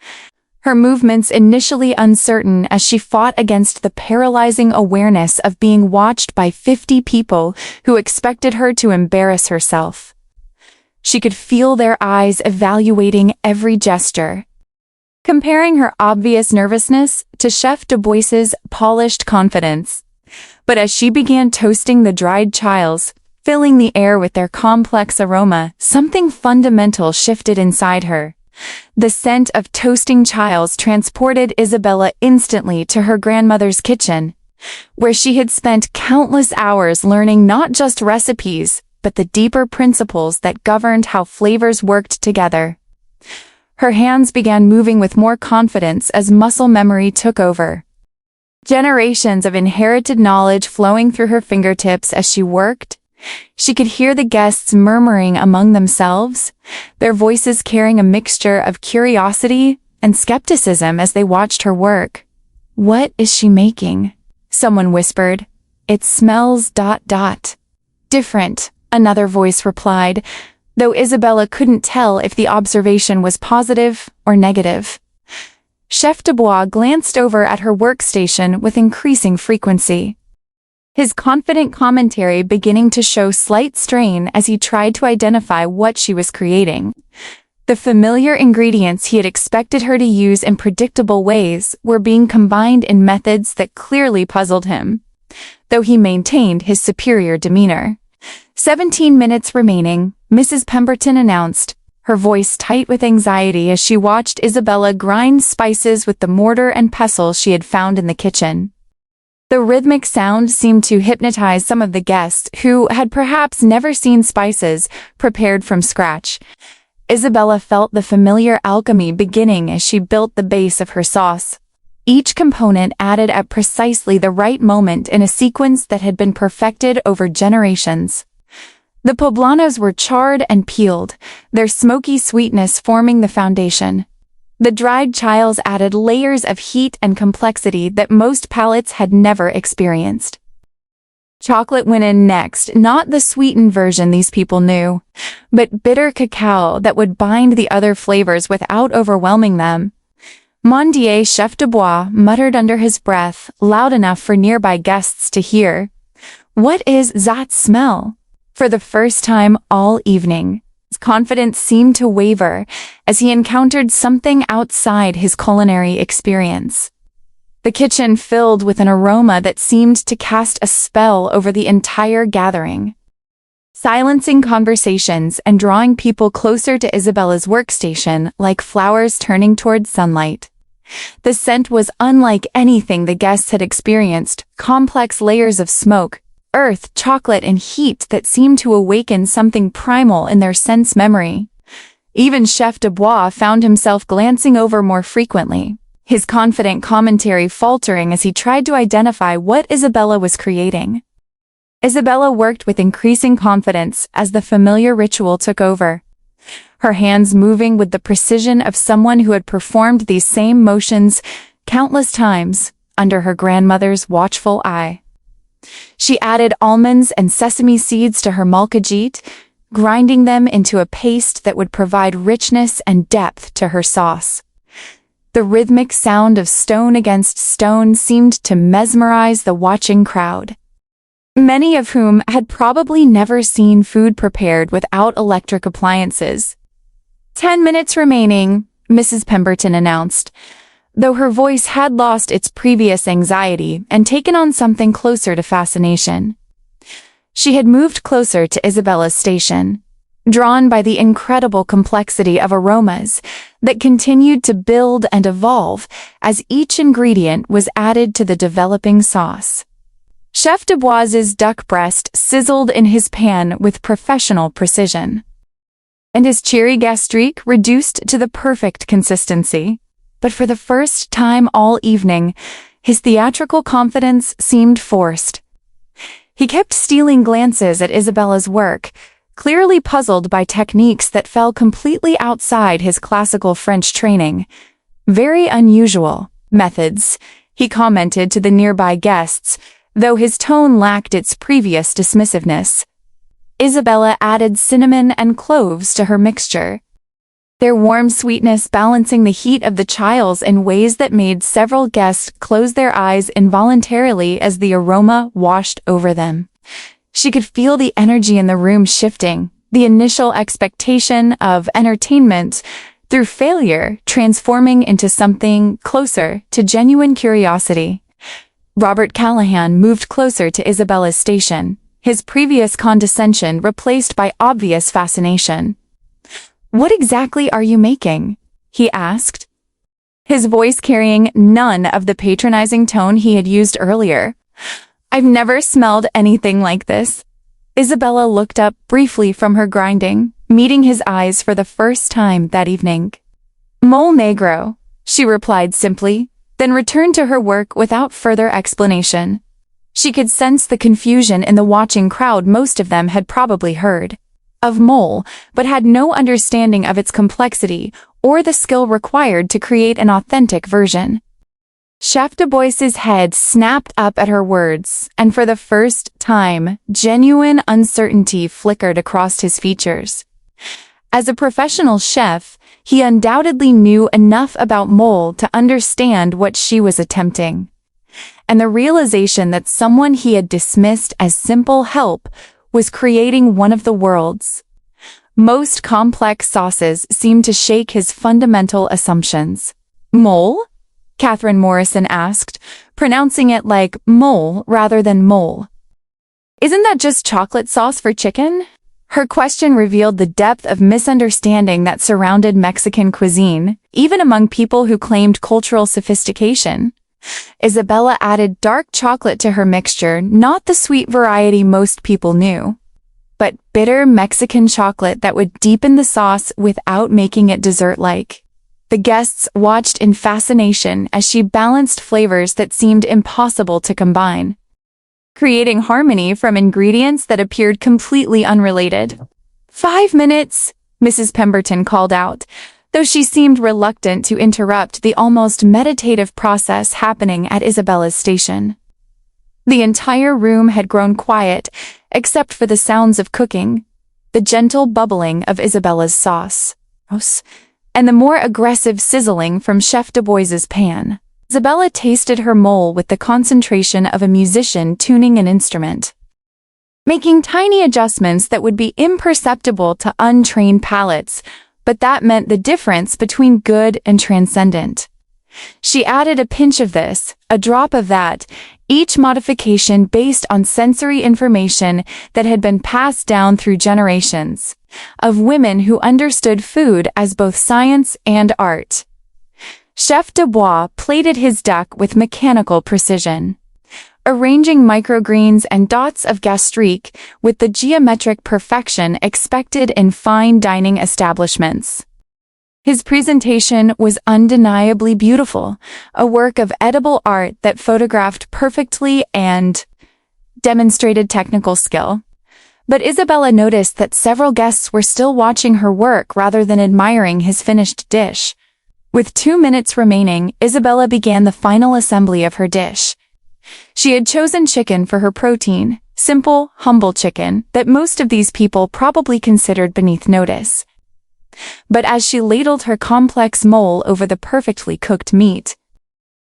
her movements initially uncertain as she fought against the paralyzing awareness of being watched by 50 people who expected her to embarrass herself. She could feel their eyes evaluating every gesture, comparing her obvious nervousness to Chef Dubois's polished confidence. But as she began toasting the dried chiles, filling the air with their complex aroma, something fundamental shifted inside her. The scent of toasting chiles transported Isabella instantly to her grandmother's kitchen, where she had spent countless hours learning not just recipes, but the deeper principles that governed how flavors worked together. Her hands began moving with more confidence as muscle memory took over, generations of inherited knowledge flowing through her fingertips as she worked. She could hear the guests murmuring among themselves, their voices carrying a mixture of curiosity and skepticism as they watched her work. "What is she making?" someone whispered. "It smells ... different," another voice replied, though Isabella couldn't tell if the observation was positive or negative. Chef Dubois glanced over at her workstation with increasing frequency. His confident commentary beginning to show slight strain as he tried to identify what she was creating. The familiar ingredients he had expected her to use in predictable ways were being combined in methods that clearly puzzled him, though he maintained his superior demeanor. 17 minutes remaining, Mrs. Pemberton announced, her voice tight with anxiety as she watched Isabella grind spices with the mortar and pestle she had found in the kitchen. The rhythmic sound seemed to hypnotize some of the guests who had perhaps never seen spices prepared from scratch. Isabella felt the familiar alchemy beginning as she built the base of her sauce. Each component added at precisely the right moment in a sequence that had been perfected over generations. The poblanos were charred and peeled, their smoky sweetness forming the foundation. The dried chiles added layers of heat and complexity that most palates had never experienced. Chocolate went in next, not the sweetened version these people knew, but bitter cacao that would bind the other flavors without overwhelming them. Mondier Chef Dubois muttered under his breath, loud enough for nearby guests to hear, "What is that smell?" For the first time all evening, his confidence seemed to waver as he encountered something outside his culinary experience. The kitchen filled with an aroma that seemed to cast a spell over the entire gathering, silencing conversations and drawing people closer to Isabella's workstation like flowers turning toward sunlight. The scent was unlike anything the guests had experienced, complex layers of smoke, earth, chocolate, and heat that seemed to awaken something primal in their sense memory. Even Chef Dubois found himself glancing over more frequently, his confident commentary faltering as he tried to identify what Isabella was creating. Isabella worked with increasing confidence as the familiar ritual took over, her hands moving with the precision of someone who had performed these same motions countless times under her grandmother's watchful eye. She added almonds and sesame seeds to her malkajit, grinding them into a paste that would provide richness and depth to her sauce. The rhythmic sound of stone against stone seemed to mesmerize the watching crowd, many of whom had probably never seen food prepared without electric appliances. 10 minutes remaining, Mrs. Pemberton announced, though her voice had lost its previous anxiety and taken on something closer to fascination. She had moved closer to Isabella's station, drawn by the incredible complexity of aromas that continued to build and evolve as each ingredient was added to the developing sauce. Chef Dubois's duck breast sizzled in his pan with professional precision, and his cherry gastrique reduced to the perfect consistency. But for the first time all evening, his theatrical confidence seemed forced. He kept stealing glances at Isabella's work, clearly puzzled by techniques that fell completely outside his classical French training. Very unusual methods, he commented to the nearby guests, though his tone lacked its previous dismissiveness. Isabella added cinnamon and cloves to her mixture, their warm sweetness balancing the heat of the chiles in ways that made several guests close their eyes involuntarily as the aroma washed over them. She could feel the energy in the room shifting, the initial expectation of entertainment through failure transforming into something closer to genuine curiosity. Robert Callahan moved closer to Isabella's station, his previous condescension replaced by obvious fascination. "What exactly are you making?" he asked, his voice carrying none of the patronizing tone he had used earlier. "I've never smelled anything like this." Isabella looked up briefly from her grinding, meeting his eyes for the first time that evening. "Mole negro," she replied simply, then returned to her work without further explanation. She could sense the confusion in the watching crowd. Most of them had probably heard of mole, but had no understanding of its complexity or the skill required to create an authentic version. Chef Dubois's head snapped up at her words, and for the first time, genuine uncertainty flickered across his features. As a professional chef, He undoubtedly knew enough about Mole to understand what she was attempting. And the realization that someone he had dismissed as simple help was creating one of the world's most complex sauces seemed to shake his fundamental assumptions. "Mole?" Catherine Morrison asked, pronouncing it like mole rather than mole. "Isn't that just chocolate sauce for chicken?" Her question revealed the depth of misunderstanding that surrounded Mexican cuisine, even among people who claimed cultural sophistication. Isabella added dark chocolate to her mixture, not the sweet variety most people knew, but bitter Mexican chocolate that would deepen the sauce without making it dessert-like. The guests watched in fascination as she balanced flavors that seemed impossible to combine, creating harmony from ingredients that appeared completely unrelated. "5 minutes," Mrs. Pemberton called out, though she seemed reluctant to interrupt the almost meditative process happening at Isabella's station. The entire room had grown quiet, except for the sounds of cooking, the gentle bubbling of Isabella's sauce, and the more aggressive sizzling from Chef Du Bois's pan. Isabella tasted her mole with the concentration of a musician tuning an instrument, making tiny adjustments that would be imperceptible to untrained palates, but that meant the difference between good and transcendent. She added a pinch of this, a drop of that, each modification based on sensory information that had been passed down through generations of women who understood food as both science and art. Chef Du Bois plated his duck with mechanical precision, arranging microgreens and dots of gastrique with the geometric perfection expected in fine dining establishments. His presentation was undeniably beautiful, a work of edible art that photographed perfectly and demonstrated technical skill. But Isabella noticed that several guests were still watching her work rather than admiring his finished dish. With 2 minutes remaining, Isabella began the final assembly of her dish. She had chosen chicken for her protein, simple, humble chicken that most of these people probably considered beneath notice. But as she ladled her complex mole over the perfectly cooked meat,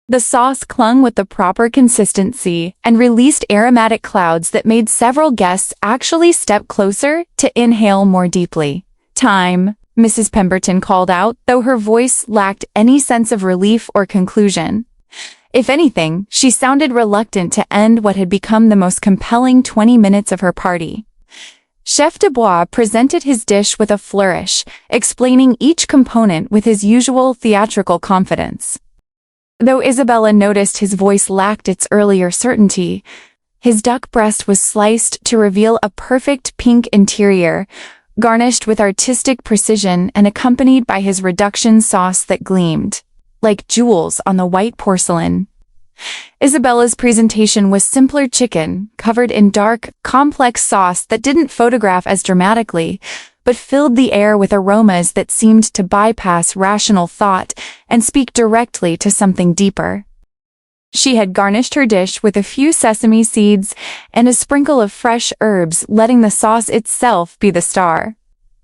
the sauce clung with the proper consistency and released aromatic clouds that made several guests actually step closer to inhale more deeply. "Time," Mrs. Pemberton called out, though her voice lacked any sense of relief or conclusion. If anything, she sounded reluctant to end what had become the most compelling 20 minutes of her party. Chef Du Bois presented his dish with a flourish, explaining each component with his usual theatrical confidence. Though Isabella noticed his voice lacked its earlier certainty, his duck breast was sliced to reveal a perfect pink interior, garnished with artistic precision and accompanied by his reduction sauce that gleamed like jewels on the white porcelain. Isabella's presentation was simpler chicken, covered in dark, complex sauce that didn't photograph as dramatically, but filled the air with aromas that seemed to bypass rational thought and speak directly to something deeper. She had garnished her dish with a few sesame seeds and a sprinkle of fresh herbs, letting the sauce itself be the star.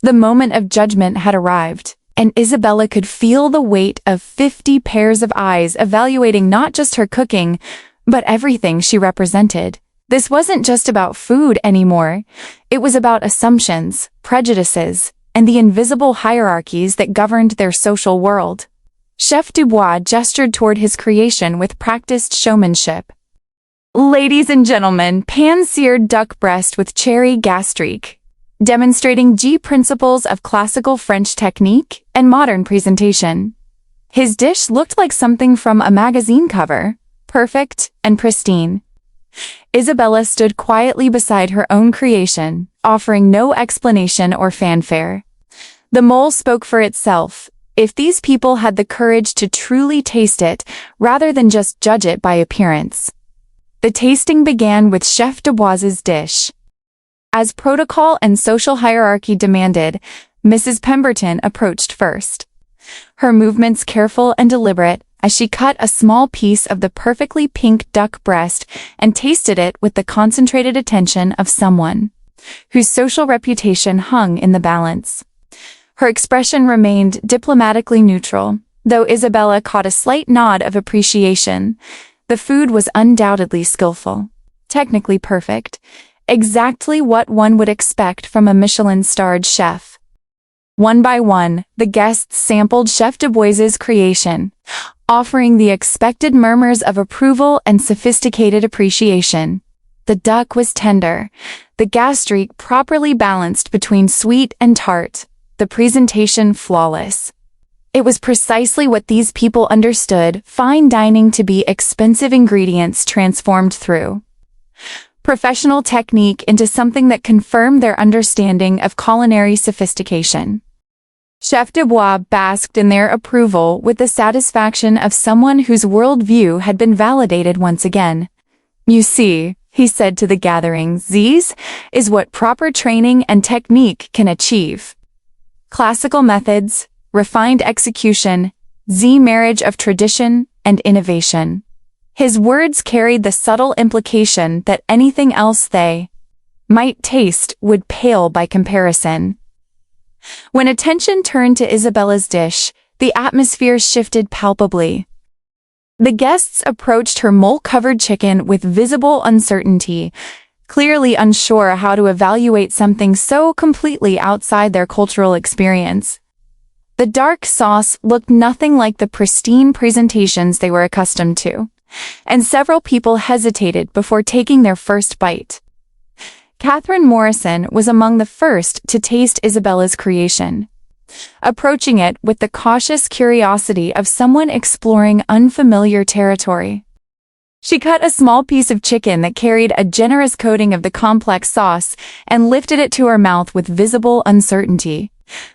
The moment of judgment had arrived, and Isabella could feel the weight of 50 pairs of eyes evaluating not just her cooking, but everything she represented. This wasn't just about food anymore. It was about assumptions, prejudices, and the invisible hierarchies that governed their social world. Chef Du Bois gestured toward his creation with practiced showmanship. "Ladies and gentlemen, pan-seared duck breast with cherry gastrique," demonstrating principles of classical French technique and modern presentation. His dish looked like something from a magazine cover, perfect and pristine. Isabella stood quietly beside her own creation, offering no explanation or fanfare. The mole spoke for itself. If these people had the courage to truly taste it, rather than just judge it by appearance. The tasting began with Chef Du Bois's dish. As protocol and social hierarchy demanded, Mrs. Pemberton approached first. Her movements careful and deliberate, as she cut a small piece of the perfectly pink duck breast and tasted it with the concentrated attention of someone whose social reputation hung in the balance. Her expression remained diplomatically neutral, though Isabella caught a slight nod of appreciation. The food was undoubtedly skillful, technically perfect, exactly what one would expect from a Michelin-starred chef. One by one, the guests sampled Chef Du Bois's creation, offering the expected murmurs of approval and sophisticated appreciation. The duck was tender, the gastrique properly balanced between sweet and tart, the presentation flawless. It was precisely what these people understood fine dining to be: expensive ingredients transformed through professional technique into something that confirmed their understanding of culinary sophistication. Chef Du Bois basked in their approval with the satisfaction of someone whose worldview had been validated once again. "You see," he said to the gathering, "this is what proper training and technique can achieve. Classical methods, refined execution, the marriage of tradition and innovation." His words carried the subtle implication that anything else they might taste would pale by comparison. When attention turned to Isabella's dish, the atmosphere shifted palpably. The guests approached her mole-covered chicken with visible uncertainty, clearly unsure how to evaluate something so completely outside their cultural experience. The dark sauce looked nothing like the pristine presentations they were accustomed to, and several people hesitated before taking their first bite. Catherine Morrison was among the first to taste Isabella's creation, approaching it with the cautious curiosity of someone exploring unfamiliar territory. She cut a small piece of chicken that carried a generous coating of the complex sauce and lifted it to her mouth with visible uncertainty.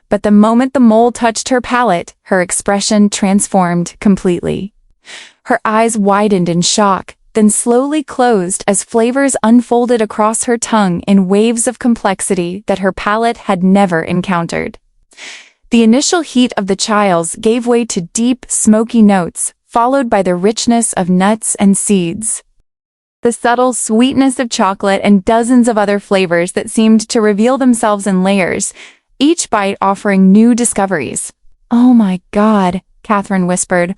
But the moment the mole touched her palate, her expression transformed completely. Her eyes widened in shock, then slowly closed as flavors unfolded across her tongue in waves of complexity that her palate had never encountered. The initial heat of the chiles gave way to deep, smoky notes, followed by the richness of nuts and seeds. The subtle sweetness of chocolate and dozens of other flavors that seemed to reveal themselves in layers, each bite offering new discoveries. "Oh my God," Catherine whispered,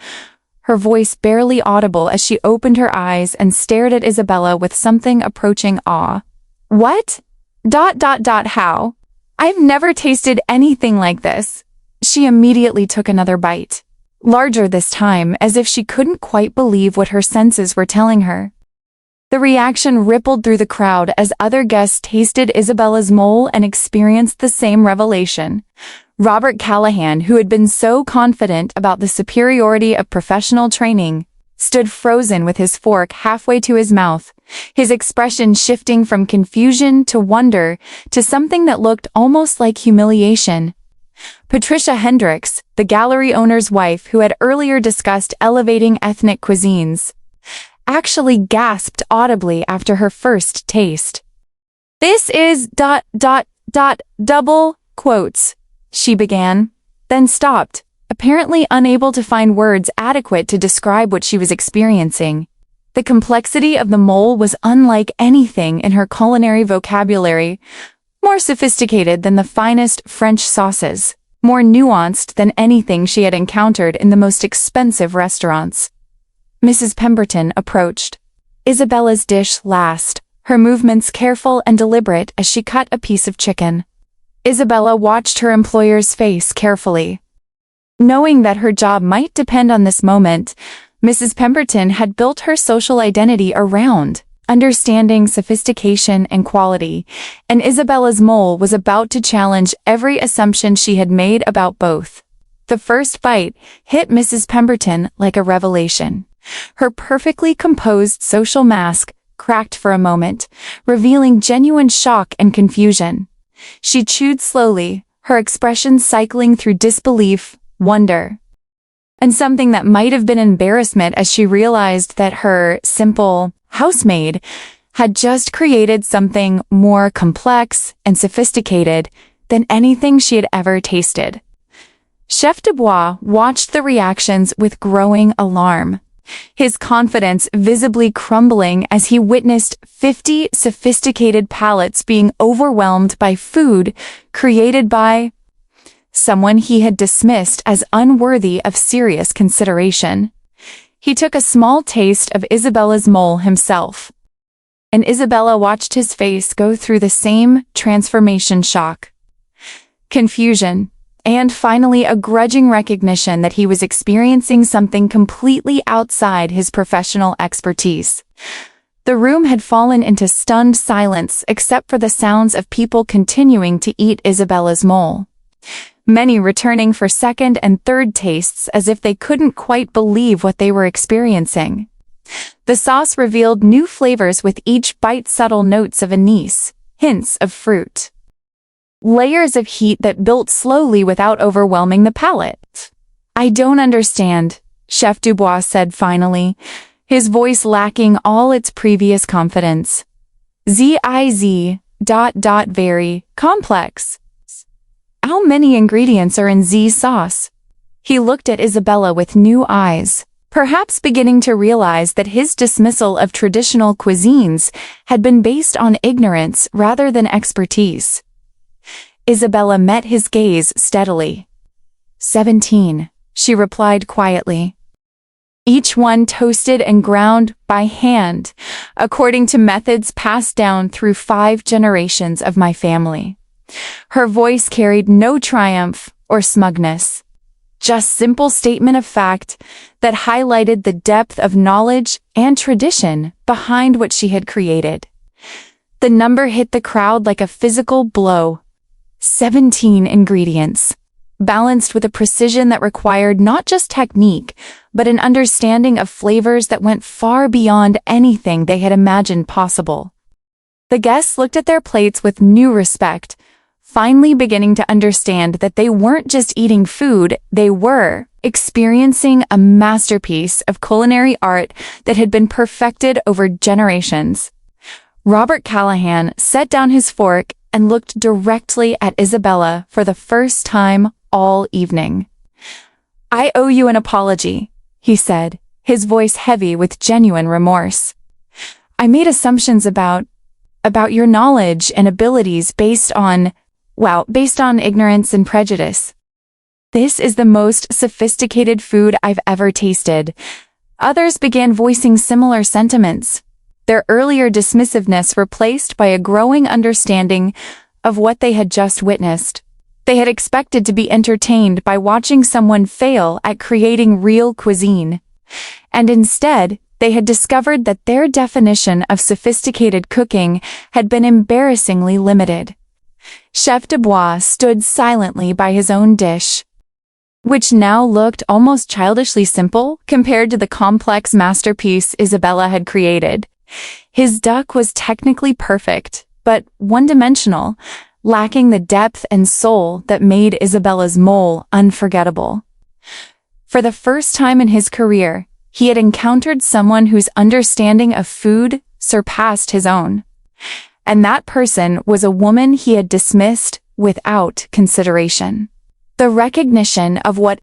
her voice barely audible as she opened her eyes and stared at Isabella with something approaching awe. "What? How? I've never tasted anything like this." She immediately took another bite, larger this time, as if she couldn't quite believe what her senses were telling her. The reaction rippled through the crowd as other guests tasted Isabella's mole and experienced the same revelation. Robert Callahan, who had been so confident about the superiority of professional training, stood frozen with his fork halfway to his mouth, his expression shifting from confusion to wonder to something that looked almost like humiliation. Patricia Hendricks, the gallery owner's wife who had earlier discussed elevating ethnic cuisines, actually gasped audibly after her first taste. "This is double quotes," she began, then stopped, apparently unable to find words adequate to describe what she was experiencing. The complexity of the mole was unlike anything in her culinary vocabulary, more sophisticated than the finest French sauces, more nuanced than anything she had encountered in the most expensive restaurants. Mrs. Pemberton approached, Isabella's dish last, her movements careful and deliberate as she cut a piece of chicken. Isabella watched her employer's face carefully. Knowing that her job might depend on this moment, Mrs. Pemberton had built her social identity around understanding sophistication and quality, and Isabella's mole was about to challenge every assumption she had made about both. The first bite hit Mrs. Pemberton like a revelation. Her perfectly composed social mask cracked for a moment, revealing genuine shock and confusion. She chewed slowly, her expression cycling through disbelief, wonder, and something that might have been embarrassment as she realized that her simple housemaid had just created something more complex and sophisticated than anything she had ever tasted. Chef Du Bois watched the reactions with growing alarm, his confidence visibly crumbling as he witnessed 50 sophisticated palates being overwhelmed by food created by someone he had dismissed as unworthy of serious consideration. He took a small taste of Isabella's mole himself, and Isabella watched his face go through the same transformation shock, confusion, and finally a grudging recognition that he was experiencing something completely outside his professional expertise. The room had fallen into stunned silence except for the sounds of people continuing to eat Isabella's mole, many returning for second and third tastes as if they couldn't quite believe what they were experiencing. The sauce revealed new flavors with each bite, subtle notes of anise, hints of fruit, layers of heat that built slowly without overwhelming the palate. "I don't understand," Chef Dubois said finally, his voice lacking all its previous confidence. Very complex. How many ingredients are in Z sauce?" He looked at Isabella with new eyes, perhaps beginning to realize that his dismissal of traditional cuisines had been based on ignorance rather than expertise. Isabella met his gaze steadily. 17, she replied quietly. "Each one toasted and ground by hand, according to methods passed down through 5 generations of my family." Her voice carried no triumph or smugness, just simple statement of fact that highlighted the depth of knowledge and tradition behind what she had created. The number hit the crowd like a physical blow. 17 ingredients, balanced with a precision that required not just technique, but an understanding of flavors that went far beyond anything they had imagined possible. The guests looked at their plates with new respect, finally beginning to understand that they weren't just eating food, they were experiencing a masterpiece of culinary art that had been perfected over generations. Robert Callahan set down his fork and looked directly at Isabella for the first time all evening. "I owe you an apology," he said, his voice heavy with genuine remorse. "I made assumptions about your knowledge and abilities based on ignorance and prejudice. This is the most sophisticated food I've ever tasted." Others began voicing similar sentiments, their earlier dismissiveness replaced by a growing understanding of what they had just witnessed. They had expected to be entertained by watching someone fail at creating real cuisine, and instead, they had discovered that their definition of sophisticated cooking had been embarrassingly limited. Chef Dubois stood silently by his own dish, which now looked almost childishly simple compared to the complex masterpiece Isabella had created. His duck was technically perfect, but one-dimensional, lacking the depth and soul that made Isabella's mole unforgettable. For the first time in his career, he had encountered someone whose understanding of food surpassed his own. And that person was a woman he had dismissed without consideration. The recognition of what